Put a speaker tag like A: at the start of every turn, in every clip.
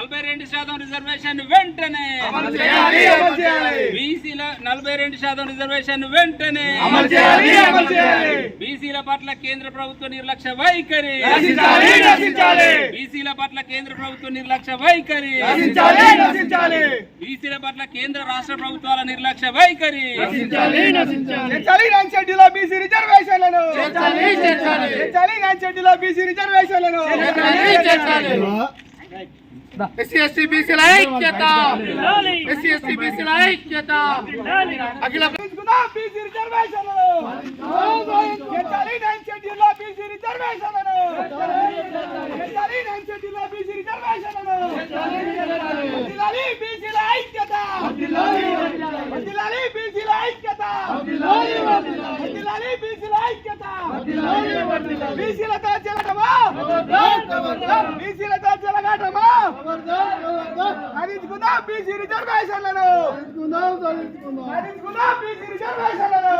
A: 42% reservation వెంటనే బీసీల 42% reservation వెంటనే బీసీల పట్ల కేంద్ర ప్రభుత్వ నిర్లక్ష్య వైఖరి బీసీల పట్ల కేంద్ర ప్రభుత్వ నిర్లక్ష్య వైఖరి బీసీల పట్ల కేంద్ర రాష్ట్ర ప్రభుత్వాల నిర్లక్ష్య వైఖరి
B: బీసీ రిజర్వేషన్లను బీసీ రిజర్వేషన్లను ఎస్సీ ఎస్టీ బీసీల ఐక్యత ఎస్సీ ఎస్టీ బీసీల ఐక్యత అఖిల బీసీ రిజర్వేషన్లను బీసీ రిజర్వేషన్లను బీసీ రిజర్వేషన్లను బీసీల ఐక్యత బీసీల ఐక్యత బీసీల ఐక్యత బీసీలతో చెలగటమా బీసీలతో చెలగటమా హరించుకుందాం బీసీ రిజర్వేషన్లను హరించుకుందాం బీసీ రిజర్వేషన్లను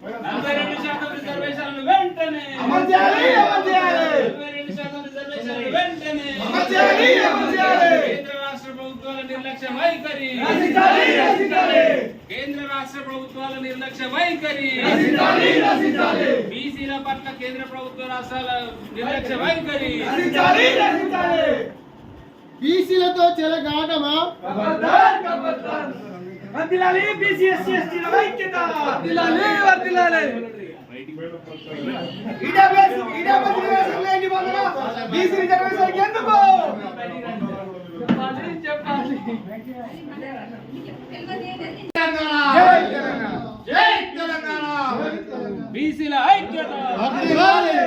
A: 42% రిజర్వేషన్లు వెంటనే
B: అమలు చేయాలి అమలు చేయాలి
A: 42% రిజర్వేషన్లు వెంటనే
B: అమలు చేయాలి అమలు చేయాలి
A: కేంద్ర రాష్ట్ర ప్రభుత్వాల నిర్లక్ష్య వైఖరి
B: రచించాలి రచించాలి
A: కేంద్ర రాష్ట్ర ప్రభుత్వాల నిర్లక్ష్య వైఖరి
B: రచించాలి రచించాలి
A: బీసీల పట్ల కేంద్ర ప్రభుత్వ రాష్ట్రాల నిర్లక్ష్య వైఖరి
B: రచించాలి రచించాలి
C: బీసీలతో చెలగాటమా
B: ఖబర్దార్ ఖబర్దార్ వర్ధిల్లాలి బీసీ ఎస్సీ ఎస్టీల ఐక్యత వర్ధిల్లాలి వర్ధిల్లాలి రిజర్వేషన్ లేని వలన బీసీ రిజర్వేషన్ ఎందుకు చెప్పాలి జై తెలంగాణ జై తెలంగాణ
A: బీసీల ఐక్యత
B: వర్ధిల్లాలి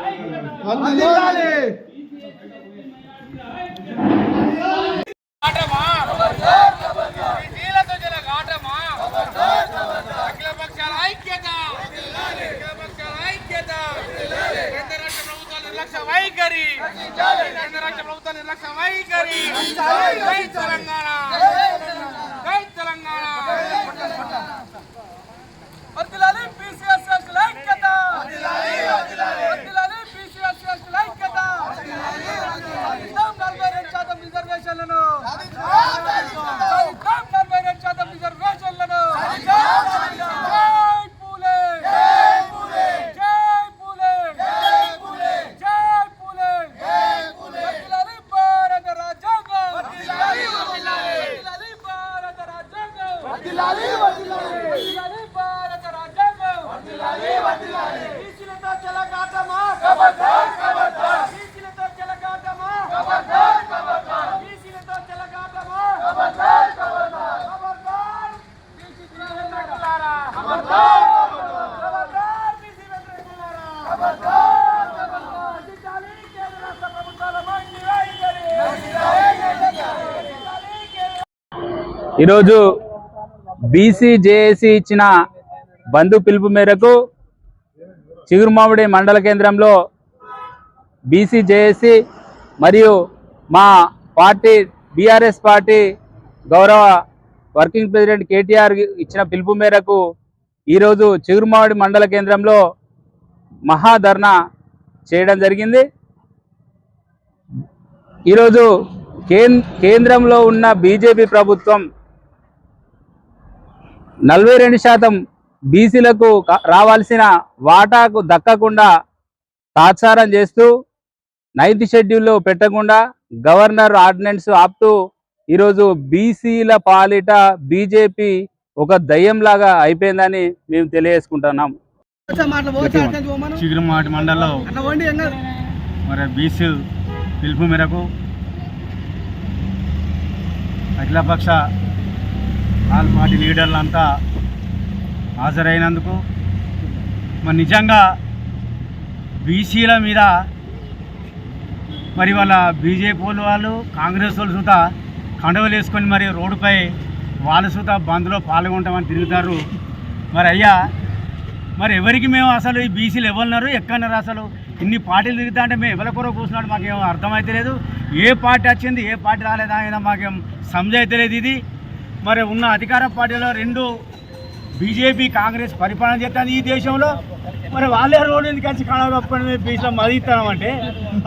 A: ఐక్యత
B: వర్ధిల్లాలి
A: ఆటమా బీసీలతో జలగాటమా అఖిల పక్షాల ఐక్యత అఖిల పక్షాల ఐక్యత కేంద్ర రాష్ట్ర ప్రభుత్వాల నిర్లక్ష్య వైఖరి కేంద్ర రాష్ట్ర ప్రభుత్వాల నిర్లక్ష్య వైఖరి జై తెలంగాణ జై తెలంగాణ
B: వర్ధిల్లాలి బీసీ ఎస్సీ ఎస్టీల ఐక్యత వర్ధిల్లాలి బీసీ ఎస్సీ ఎస్టీల ఐక్యత 42% రిజర్వేషన్లను 42% రిజర్వేషన్లను జై పూలే జై పూలే జై పూలే జై పూలే జై పూలే జై పూలే వర్ధిల్లాలి భారత రాజ్యాంగం వర్ధిల్లాలి వర్ధిల్లాలి భారత రాజ్యాంగం వర్ధిల్లాలి వర్ధిల్లాలి భారత రాజ్యాంగం వర్ధిల్లాలి వర్ధిల్లాలి బీసీలతో చెలగాటమా ఖబర్దార్ ఖబర్దార్ బీసీలతో చెలగాటమా ఖబర్దార్ ఖబర్దార్ బీసీలతో చెలగాటమా ఖబర్దార్ ఖబర్దార్ ఖబర్దార్ బీసీ వ్యతిరేకులారా ఖబర్దార్ ఖబర్దార్ బీసీ వ్యతిరేకులారా ఖబర్దార్ ఖబర్దార్ రచించాలి కేంద్ర రాష్ట్ర ప్రభుత్వాల మంచి వైఖరి రచించాలి కేంద్ర
D: ఈరోజు బీసీ జేఏసీ ఇచ్చిన బంధు పిలుపు మేరకు చిగురుమామిడి మండల కేంద్రంలో బీసీ జేఏసీ మరియు మా పార్టీ బీఆర్ఎస్ పార్టీ గౌరవ వర్కింగ్ ప్రెసిడెంట్ కేటీఆర్ ఇచ్చిన పిలుపు మేరకు ఈరోజు చిగురుమామిడి మండల కేంద్రంలో మహాధర్నా చేయడం జరిగింది. ఈరోజు కేంద్రంలో ఉన్న బీజేపీ ప్రభుత్వం 42% బీసీలకు రావాల్సిన వాటాకు దక్కకుండా తాత్సారం చేస్తూ 9th షెడ్యూల్లో పెట్టకుండా గవర్నర్ ఆర్డినెన్స్ ఆపుతూ ఈరోజు బీసీల పాలిట బీజేపీ ఒక దయ్యంలాగా అయిపోయిందని మేము తెలియజేసుకుంటున్నాం.
C: చిగురుమాటి మండలంలో మరి బీసీ పిలుపు మేరకు అఖిలపక్ష ఆల్ పార్టీ లీడర్లంతా హాజరైనందుకు మరి నిజంగా బీసీల మీద మరి వాళ్ళ బీజేపీ వాళ్ళు కాంగ్రెస్ వాళ్ళు సుతా కండవలు వేసుకొని మరి రోడ్డుపై వాళ్ళు సుతా బంద్లో పాల్గొంటామని తిరుగుతారు. మరి అయ్యా మరి ఎవరికి మేము అసలు ఈ బీసీలు ఎవరున్నారు ఎక్కడన్నారు అసలు ఇన్ని పార్టీలు తిరుగుతా అంటే మేము ఎవరి కొరకు కూర్చున్నాడు మాకేం అర్థమైతే లేదు. ఏ పార్టీ వచ్చింది ఏ పార్టీ రాలేదా అయినా మాకేం సమజైతే లేదు. ఇది మరి ఉన్న అధికార పార్టీలో 2 బీజేపీ కాంగ్రెస్ పరిపాలన చేస్తుంది ఈ దేశంలో. మరి వాళ్ళే రోడ్డు ఎందుకు వచ్చి కడగప్పని బీచ్లో మదిస్తామంటే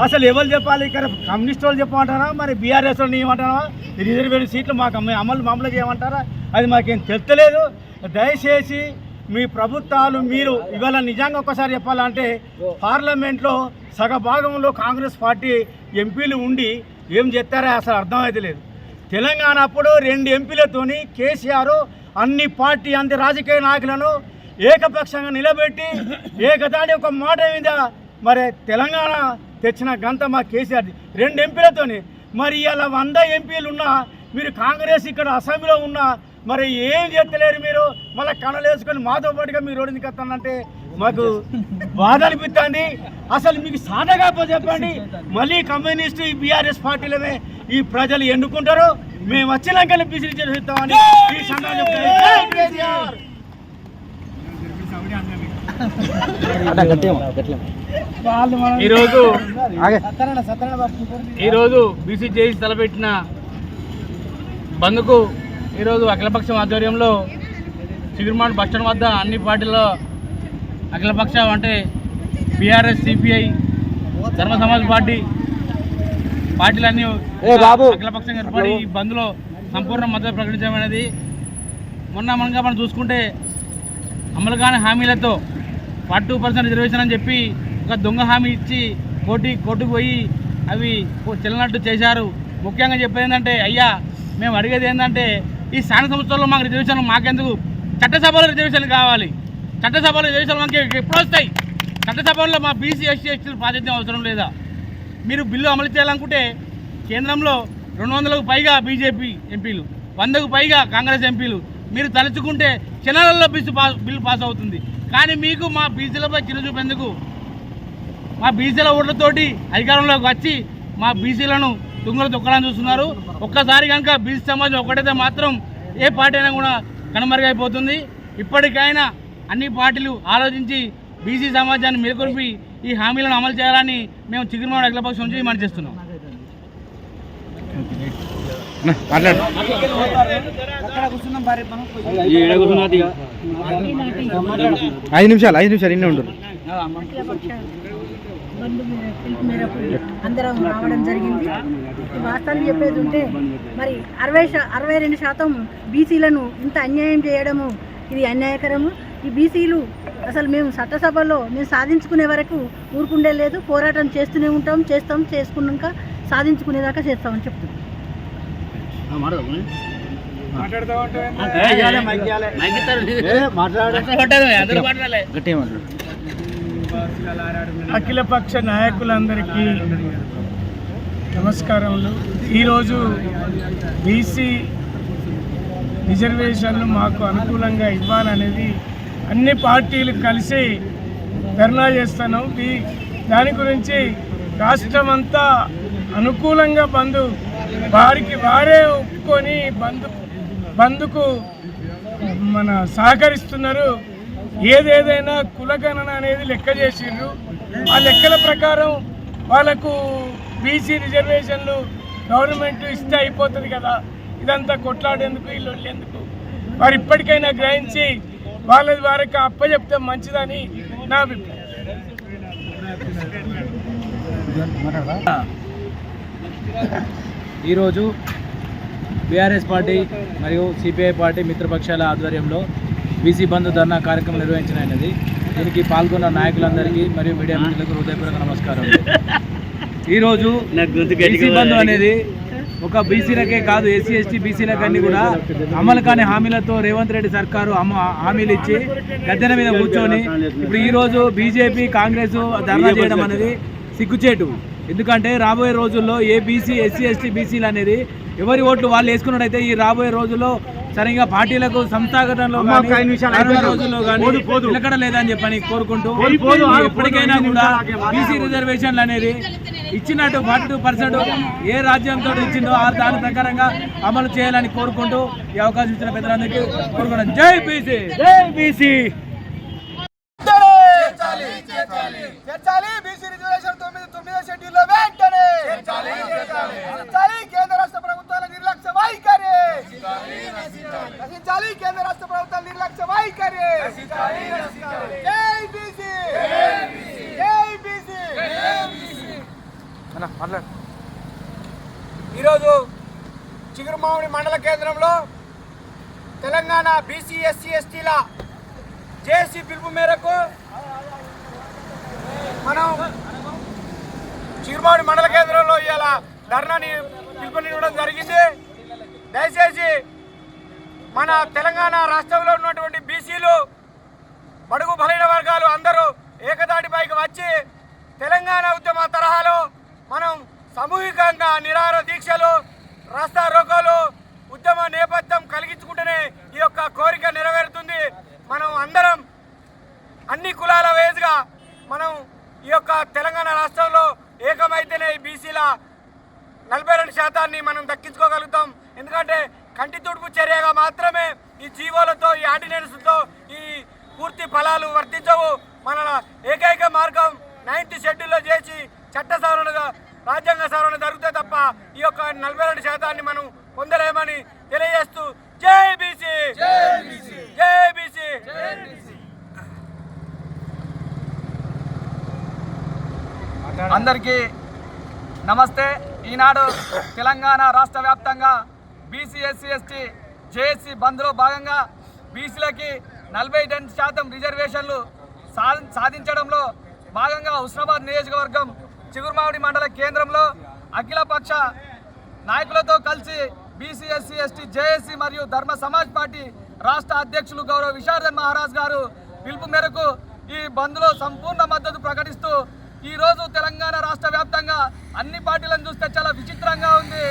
C: అసలు ఎవరు చెప్పాలి? ఇక్కడ కమ్యూనిస్ట్ వాళ్ళు చెప్పమంటారా, మరి బీఆర్ఎస్ వాళ్ళు ఏమంటారా, రిజర్వేషన్ సీట్లు మాకు అమలు చేయమంటారా? అది మాకేం తెలుస్తలేదు. దయచేసి మీ ప్రభుత్వాలు మీరు ఇవాళ నిజంగా ఒక్కసారి చెప్పాలంటే పార్లమెంట్లో సగభాగంలో కాంగ్రెస్ పార్టీ ఎంపీలు ఉండి ఏం చెప్తారో అసలు అర్థమైతే లేదు. తెలంగాణ అప్పుడు 2 ఎంపీలతోని కేసీఆర్ అన్ని పార్టీ అంత రాజకీయ నాయకులను ఏకపక్షంగా నిలబెట్టి ఏకదాడి ఒక మాట మీద మరి తెలంగాణ తెచ్చిన గంత మా కేసీఆర్ 2 ఎంపీలతోని. మరి ఇలా 100 ఎంపీలు ఉన్నా మీరు కాంగ్రెస్ ఇక్కడ అసెంబ్లీలో ఉన్నా మరి ఏం చేస్తలేరు మీరు? మళ్ళీ కణలు వేసుకొని మాతో పాటుగా మీరు రోడ్డు ఎందుకు వస్తానంటే మాకు బాధ అనిపిస్తుంది. అసలు మీకు సాధగా చెప్పండి, మళ్ళీ కమ్యూనిస్టు బీఆర్ఎస్ పార్టీలనే ఈ ప్రజలు ఎన్నుకుంటారు. మేము వచ్చినాకనే బీసీ చేస్తామని ఈ సందర్భంగా చెప్తాను.
A: ఈరోజు బీసీ జేసీ తలపెట్టిన బంద్కు ఈరోజు అఖిలపక్షం ఆధ్వర్యంలో చిగురుమాడు బస్టాండ్ వద్ద అన్ని పార్టీల్లో అఖిలపక్షం అంటే బీఆర్ఎస్, సిపిఐ, ధర్మ సమాజ్ పార్టీలన్నీ అఖిలపక్షంగా ఏర్పడి ఈ బంద్లో సంపూర్ణ మద్దతు ప్రకటించమైనది. మొన్న మనం చూసుకుంటే అమలు కాని హామీలతో 42% రిజర్వేషన్ అని చెప్పి ఒక దొంగ హామీ ఇచ్చి కోర్టుకు పోయి అవి చెల్లనట్టు చేశారు. ముఖ్యంగా చెప్పేది ఏంటంటే అయ్యా మేము అడిగేది ఏంటంటే ఈ స్థానిక సంస్థల్లో మాకు రిజర్వేషన్లు మాకెందుకు? చట్టసభలో రిజర్వేషన్లు కావాలి. చట్టసభలో రిజర్వేషన్లు మనకి ఎప్పుడు వస్తాయి? చట్టసభలో మా బీసీ, ఎస్సీ, ఎస్టీలు ప్రాతినిధ్యం అవసరం లేదా? మీరు బిల్లు అమలు చేయాలనుకుంటే కేంద్రంలో 200కు పైగా బీజేపీ ఎంపీలు, 100కు పైగా కాంగ్రెస్ ఎంపీలు, మీరు తలుచుకుంటే క్షణాలలో బిల్లు పాస్ అవుతుంది. కానీ మీకు మా బీసీలపై చిన్నచూపెందుకు? మా బీసీల ఓట్లతోటి అధికారంలోకి వచ్చి మా బీసీలను తుంగలు తొక్కడానికి చూస్తున్నారు. ఒక్కసారి కనుక బీసీ సమాజం ఒకటైతే మాత్రం ఏ పార్టీ అయినా కూడా కనుమరుగైపోతుంది. ఇప్పటికైనా అన్ని పార్టీలు ఆలోచించి బీసీ సమాజాన్ని మేల్కొల్పి ఈ హామీలను అమలు చేయాలని మేము చిగురుమాడు అఖిలపక్షం నుంచి డిమాండ్ చేస్తున్నాం.
C: ఐదు నిమిషాలు ఇన్ని ఉండరు.
E: అందరం రావడం జరిగింది. వాస్తవాలు చెప్పేది ఉంటే మరి 62% బీసీలను ఇంత అన్యాయం చేయడము ఇది అన్యాయకరము. ఈ బీసీలు అసలు మేము చట్టసభలో మేము సాధించుకునే వరకు ఊరుకుండే లేదు, పోరాటం చేస్తూనే ఉంటాం, చేసుకున్నాక సాధించుకునేదాకా చేస్తామని చెప్తున్నాం.
B: అఖిలపక్ష నాయకులందరికీ నమస్కారములు. ఈరోజు బీసీ రిజర్వేషన్లు మాకు అనుకూలంగా ఇవ్వాలనేది అన్ని పార్టీలు కలిసి ధర్నా చేస్తున్నాం. దాని గురించి రాష్ట్రమంతా అనుకూలంగా వారికి వారే ఒప్పుకొని బంద్కు సహకరిస్తున్నారు. ఏదేదైనా కులగణన అనేది లెక్క చేసిండ్రు. ఆ లెక్కల ప్రకారం వాళ్ళకు బీసీ రిజర్వేషన్లు గవర్నమెంట్ ఇస్తే అయిపోతుంది కదా, ఇదంతా కొట్లాడేందుకు వీళ్ళు ఎందుకు? వారు ఇప్పటికైనా గ్రహించి వారికి అప్పచెప్తే మంచిదని నా అభిప్రాయం.
A: ఈరోజు బీఆర్ఎస్ పార్టీ మరియు సిపిఐ పార్టీ మిత్రపక్షాల ఆధ్వర్యంలో బీసీ బంధు ధర్నా కార్యక్రమం నిర్వహించినది. దీనికి పాల్గొన్న నాయకులందరికీ మరియు మీడియా మిత్రులకు హృదయపూర్వక నమస్కారం. ఈరోజు బీసీ బంధు అనేది ఒక బీసీలకే కాదు, ఎస్సీ, ఎస్టీ, బీసీలకన్నీ కూడా అమలు కాని హామీలతో రేవంత్ రెడ్డి సర్కారు హామీలు ఇచ్చి గద్దెన మీద కూర్చొని ఇప్పుడు ఈరోజు బీజేపీ, కాంగ్రెస్ ధర్నా చేయడం అనేది సిగ్గుచేటు. ఎందుకంటే రాబోయే రోజుల్లో ఏ బీసీ, ఎస్సీ, ఎస్టీ, బీసీలు అనేది ఎవరి ఓట్లు వాళ్ళు వేసుకున్నట్టయితే ఈ రాబోయే రోజుల్లో సరిగా పార్టీలకు సంస్థాగతంలో రోజుల్లో కానీ నిలకడ లేదని చెప్పని కోరుకుంటూ ఎప్పటికైనా కూడా బీసీ రిజర్వేషన్లు అనేది ఇచ్చినట్టు 42% ఏ రాజ్యంతో ఇచ్చిందో దాని ప్రకారంగా అమలు చేయాలని కోరుకుంటూ ఈ అవకాశం ఇచ్చిన పెద్దలందరికీ కోరుకుంటాం. జై బీసీ, జై బీసీ.
B: కేంద్ర రాష్ట్ర ప్రభుత్వాల నిర్లక్ష్య వైఖరి కేంద్ర రాష్ట్ర ప్రభుత్వాల నిర్లక్ష్య వైఖరి. జై బీసీ. ఈరోజు చిగురుమామిడి మండల కేంద్రంలో తెలంగాణ బీసీ ఎస్సీ ఎస్టీల జేఏసీ పిలుపు మేరకు మనం చిగురుమామిడి మండల కేంద్రంలో ఇవాళ ధర్నాని పిలుపునివ్వడం జరిగింది. దయచేసి మన తెలంగాణ రాష్ట్రంలో ఉన్నటువంటి బీసీలు బడుగు బలైన వర్గాలు అందరూ ఏకదాటిపైకి వచ్చి తెలంగాణ ఉద్యమ తరహాలో మనం సామూహికంగా నిరాహార దీక్షలు, రాస్తా రోకోలు, ఉద్యమ నేపథ్యం కలిగించుకుంటేనే ఈ యొక్క కోరిక నెరవేరుతుంది. మనం అందరం అన్ని కులాల వేసుగా మనం ఈ యొక్క తెలంగాణ రాష్ట్రంలో ఏకమైతేనే ఈ బీసీల 42% మనం దక్కించుకోగలుగుతాం. ఎందుకంటే కంటి తుడుపు చర్యగా మాత్రమే ఈ జీవోలతో, ఈ ఆర్డినెన్స్తో ఈ పూర్తి ఫలాలు వర్తించవు. మన ఏకైక మార్గం 9th షెడ్యూల్లో చేసి చట్ట సవరణగా రాజ్యాంగ సవరణ జరిగితే తప్ప ఈ యొక్క 42% మనం పొందలేమని తెలియజేస్తూ జై బీసీ, జై బీసీ.
F: అందరికీ నమస్తే. ఈనాడు తెలంగాణ రాష్ట్ర వ్యాప్తంగా బీసీ ఎస్సీ ఎస్టీ జేఏసీ బంద్లో భాగంగా బీసీలకి 42% రిజర్వేషన్లు సాధించడంలో భాగంగా హుస్నాబాద్ నియోజకవర్గం చిగురుమామిడి మండల కేంద్రంలో అఖిలపక్ష నాయకులతో కలిసి బీసీ ఎస్సీ ఎస్టీ జేఏసీ మరియు ధర్మ సమాజ్ పార్టీ రాష్ట్ర అధ్యక్షులు గౌరవ విశారదన్ మహారాజ్ గారు పిలుపు మేరకు ఈ బంద్లో సంపూర్ణ మద్దతు ప్రకటిస్తూ ఈరోజు తెలంగాణ రాష్ట్ర వ్యాప్తంగా అన్ని పార్టీలను చూస్తే చాలా విచిత్రంగా ఉంది.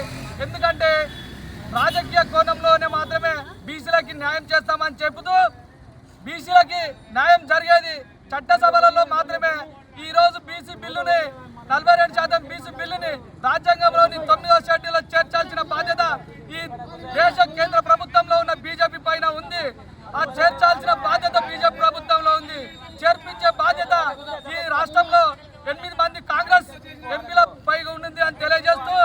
F: ఎందుకంటే రాజకీయ కోణంలోనే మాత్రమే బీసీలకి న్యాయం చేస్తామని చెబుతూ బీసీలకి న్యాయం జరిగేది చట్టసభలలో మాత్రమే. ఈరోజు బీసీ బిల్లుని 42% బీసీ బిల్లుని రాజ్యాంగంలోని 9వ షెడ్యూల్లో చేర్చాల్సిన బాధ్యత ఈ దేశ కేంద్ర ప్రభుత్వంలో ఉన్న బీజేపీ పైన ఉంది. ఆ చేర్చాల్సిన బాధ్యత బీజేపీ ప్రభుత్వంలో ఉంది. చేర్పించే బాధ్యత ఈ రాష్ట్రంలో 8 మంది కాంగ్రెస్ ఎంపీల పైగా ఉంది అని తెలియజేస్తూ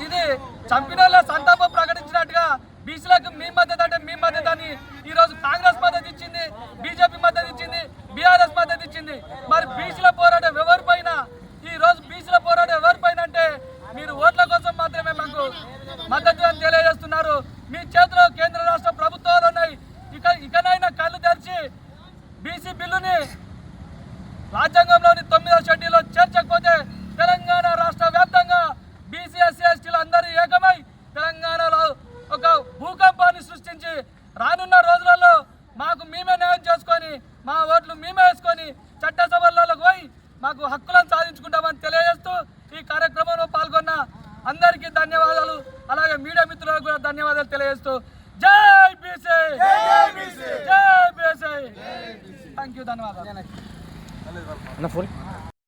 F: ఇది చంపిన సంతాపం ప్రకటించినట్టుగా బీసీలకు మీ మద్దతు అంటే మీ మద్దతు అని ఈరోజు కాంగ్రెస్ మద్దతు ఇచ్చింది, బీజేపీ మద్దతు ఇచ్చింది, బీఆర్ఎస్ మద్దతు ఇచ్చింది. మరి బీసీల పోరాటం ఎవరిపైన? ఈరోజు బీసీల పోరాటం ఎవరిపైన అంటే మీరు ఓట్ల కోసం మాత్రమే మాకు మద్దతు అని తెలియజేస్తున్నారు. మీ చేతిలో కేంద్ర రాష్ట్ర ప్రభుత్వాలు ఉన్నాయి. ఇకనైనా కళ్ళు తెరిచి బీసీ బిల్లుని రాజ్యాంగంలోని 9వ షెడ్యూల్లో చేర్చకపోతే తెలంగాణ రాష్ట్ర వ్యాప్తంగా బీసీ ఎస్సీ ఎస్టీలు అందరూ ఏకమై తెలంగాణలో ఒక భూకంపాన్ని సృష్టించి రానున్న రోజులలో మాకు మేమే న్యాయం చేసుకొని మా ఓట్లు మేమే వేసుకొని చట్టసభలకు పోయి మాకు హక్కులను సాధించుకుంటామని తెలియజేస్తూ ఈ కార్యక్రమంలో పాల్గొన్న అందరికీ ధన్యవాదాలు, అలాగే మీడియా మిత్రులకు కూడా ధన్యవాదాలు తెలియజేస్తూ జై బీసీ, జై బీసీ. థ్యాంక్ యూ, ధన్యవాదాలు.